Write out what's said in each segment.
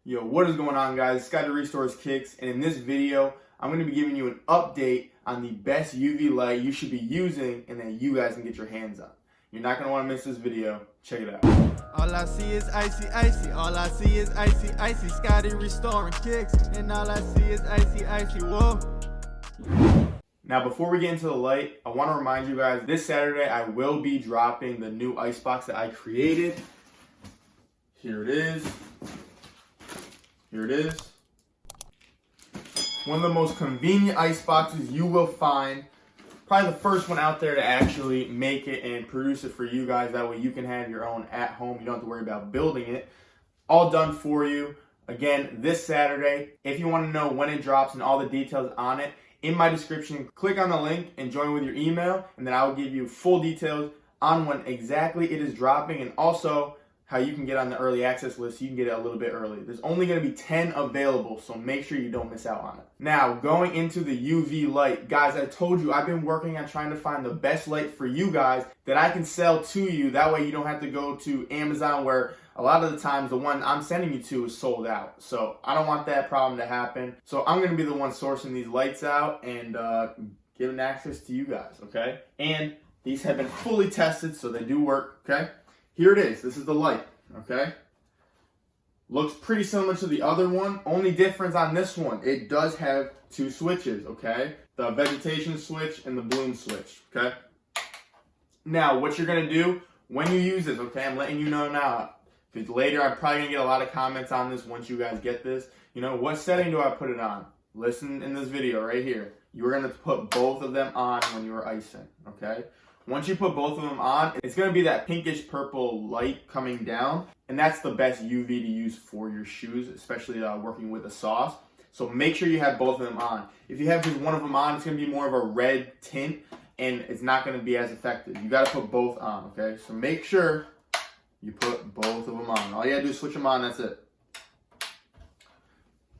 Yo, what is going on, guys? Scotty Restores Kicks, and in this video, I'm going to be giving you an update on the best UV light you should be using and that you guys can get your hands on. You're not going to want to miss this video. Check it out. All I see is icy, icy. All I see is icy, icy. Scotty Restoring Kicks, and all I see is icy, icy. Whoa. Now, before we get into the light, I want to remind you guys, this Saturday, I will be dropping the new ice box that I created. Here it is. Here it is. One of the most convenient ice boxes you will find. Probably the first one out there to actually make it and produce it for you guys. That way you can have your own at home. You don't have to worry about building it. All done for you. Again, this Saturday. If you want to know when it drops and all the details on it, in my description, click on the link and join with your email. And then I will give you full details on when exactly it is dropping and also how you can get on the early access list so you can get it a little bit early. There's only going to be 10 available, so make sure you don't miss out on it. Now, going into the UV light, guys, I told you I've been working on trying to find the best light for you guys that I can sell to you. That way you don't have to go to Amazon where a lot of the times the one I'm sending you to is sold out. So I don't want that problem to happen. So I'm going to be the one sourcing these lights out and giving access to you guys, okay? And these have been fully tested, so they do work, okay? Here it is. This is the light, okay? Looks pretty similar to the other one. Only difference on this one, it does have two switches, okay? The vegetation switch and the bloom switch, okay? Now, what you're going to do when you use this, okay? I'm letting you know now. Because later, I'm probably going to get a lot of comments on this once you guys get this. You know, what setting do I put it on? Listen in this video right here. You're going to put both of them on when you're icing, okay? Once you put both of them on, it's going to be that pinkish purple light coming down. And that's the best UV to use for your shoes, especially working with a sauce. So make sure you have both of them on. If you have just one of them on, it's going to be more of a red tint and it's not going to be as effective. You got to put both on, okay? So make sure you put both of them on. All you got to do is switch them on, that's it.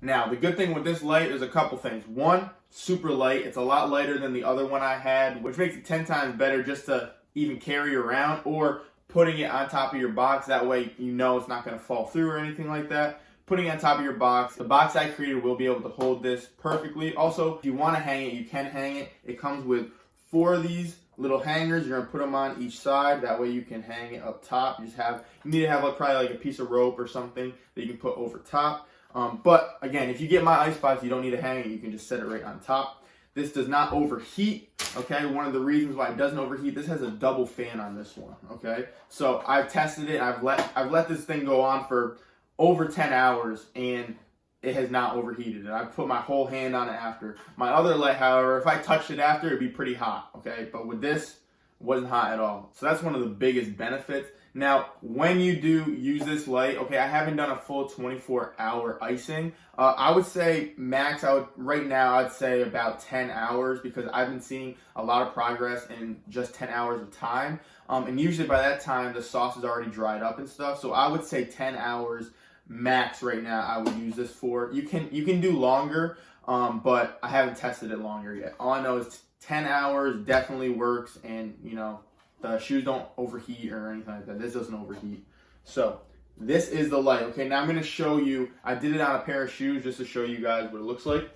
Now, the good thing with this light is a couple things. One, super light. It's a lot lighter than the other one I had, which makes it 10 times better just to even carry around or putting it on top of your box. That way you know it's not going to fall through or anything like that. Putting it on top of your box. The box I created will be able to hold this perfectly. Also, if you want to hang it, you can hang it. It comes with 4 of these little hangers. You're going to put them on each side. That way you can hang it up top. You need to have probably like a piece of rope or something that you can put over top. But again, if you get my ice box, you don't need to hang it. You can just set it right on top. This does not overheat, okay? One of the reasons why it doesn't overheat, this has a double fan on this one, okay? So I've tested it. I've let this thing go on for over 10 hours, and it has not overheated. And I've put my whole hand on it after. My other light, however, if I touched it after, it'd be pretty hot, okay? But with this, it wasn't hot at all. So that's one of the biggest benefits. Now, when you do use this light, okay, I haven't done a full 24-hour icing. I would say max, right now, I'd say about 10 hours because I've been seeing a lot of progress in just 10 hours of time. And usually by that time, the sauce is already dried up and stuff. So I would say 10 hours max right now I would use this for. You can do longer, but I haven't tested it longer yet. All I know is 10 hours definitely works, and, you know, the shoes don't overheat or anything like that. This doesn't overheat. So this is the light. Okay, now I'm going to show you. I did it on a pair of shoes just to show you guys what it looks like.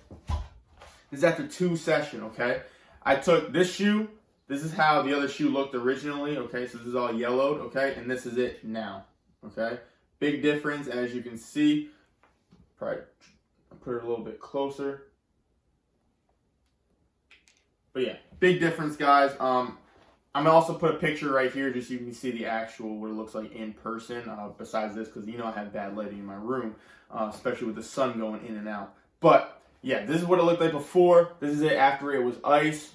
This is after 2 sessions, okay? I took this shoe. This is how the other shoe looked originally, okay? So this is all yellowed, okay? And this is it now, okay? Big difference, as you can see. Probably put it a little bit closer. But yeah, big difference, guys. I'm going to also put a picture right here just so you can see the actual, what it looks like in person, besides this, because you know I have bad lighting in my room, especially with the sun going in and out. But yeah, this is what it looked like before. This is it after it was ice.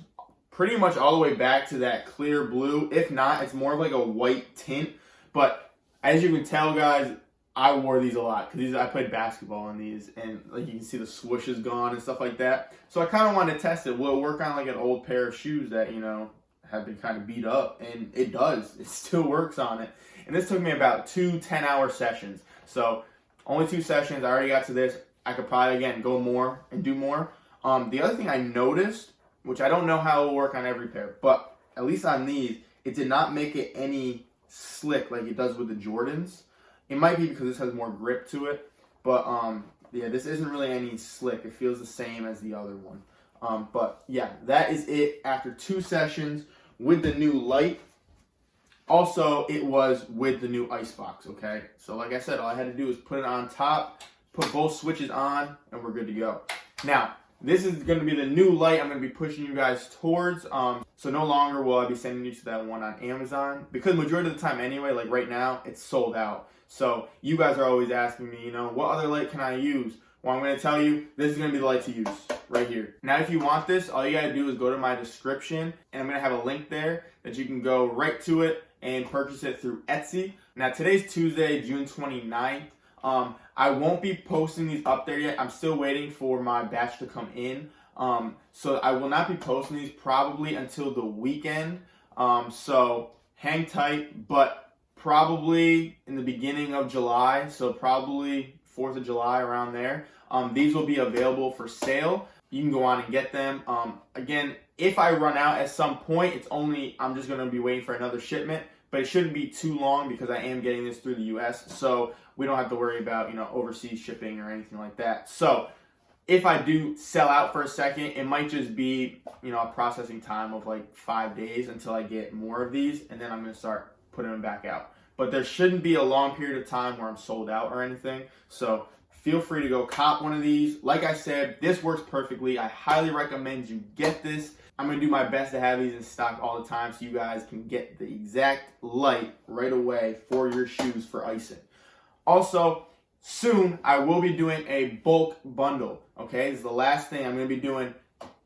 Pretty much all the way back to that clear blue. If not, it's more of like a white tint. But as you can tell, guys, I wore these a lot because I played basketball in these, and like you can see the swoosh is gone and stuff like that. So I kind of wanted to test it. Will it work on like an old pair of shoes that, you know, have been kind of beat up? And it does. It still works on it. And this took me about 2 10-hour sessions. So only 2 sessions. I already got to this. I could probably, again, go more and do more. The other thing I noticed, which I don't know how it will work on every pair, but at least on these, it did not make it any slick like it does with the Jordans. It might be because this has more grip to it, But yeah, this isn't really any slick. It feels the same as the other one. But yeah, that is it after 2 sessions with the new light. Also, it was with the new ice box, okay? So like I said, all I had to do was put it on top, put both switches on, and we're good to go. Now, this is going to be the new light I'm going to be pushing you guys towards. So no longer will I be sending you to that one on Amazon, because majority of the time anyway, like right now, it's sold out. So you guys are always asking me, what other light can I use? Well, I'm going to tell you, this is going to be the light to use right here. Now, if you want this, all you got to do is go to my description, and I'm going to have a link there that you can go right to it and purchase it through Etsy. Now, today's Tuesday, June 29th. I won't be posting these up there yet. I'm still waiting for my batch to come in. So I will not be posting these probably until the weekend. So hang tight, but probably in the beginning of July, so probably 4th of July, around there. These will be available for sale. You can go on and get them. Again, if I run out at some point, I'm just going to be waiting for another shipment, but it shouldn't be too long because I am getting this through the US, so we don't have to worry about, overseas shipping or anything like that. So if I do sell out for a second, it might just be, a processing time of like 5 days until I get more of these, and then I'm going to start putting them back out. But there shouldn't be a long period of time where I'm sold out or anything. So feel free to go cop one of these. Like I said, this works perfectly. I highly recommend you get this. I'm going to do my best to have these in stock all the time so you guys can get the exact light right away for your shoes for icing. Also, soon I will be doing a bulk bundle. Okay, this is the last thing. I'm going to be doing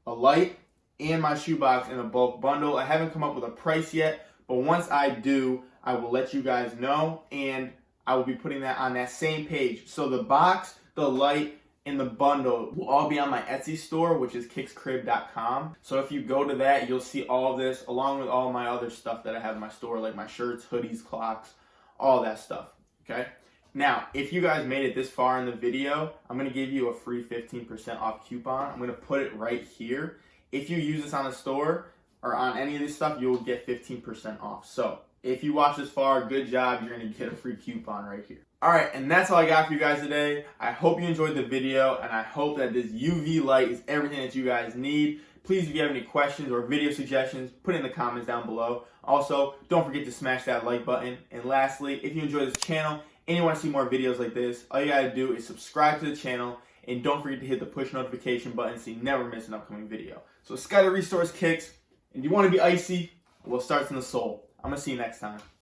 a light and my shoebox in a bulk bundle. I haven't come up with a price yet, but once I do, I will let you guys know, and I will be putting that on that same page. So the box, the light, and the bundle will all be on my Etsy store, which is kickscrib.com. So if you go to that, you'll see all of this along with all my other stuff that I have in my store, like my shirts, hoodies, clocks, all that stuff. Okay? Now, if you guys made it this far in the video, I'm going to give you a free 15% off coupon. I'm going to put it right here. If you use this on the store or on any of this stuff, you will get 15% off. So if you watch this far, good job. You're going to get a free coupon right here. All right, and that's all I got for you guys today. I hope you enjoyed the video, and I hope that this UV light is everything that you guys need. Please, if you have any questions or video suggestions, put it in the comments down below. Also, don't forget to smash that like button. And lastly, if you enjoy this channel and you want to see more videos like this, all you got to do is subscribe to the channel, and don't forget to hit the push notification button so you never miss an upcoming video. So Scotty Restores Kicks, and you want to be icy? Well, it starts in the soul. I'm going to see you next time.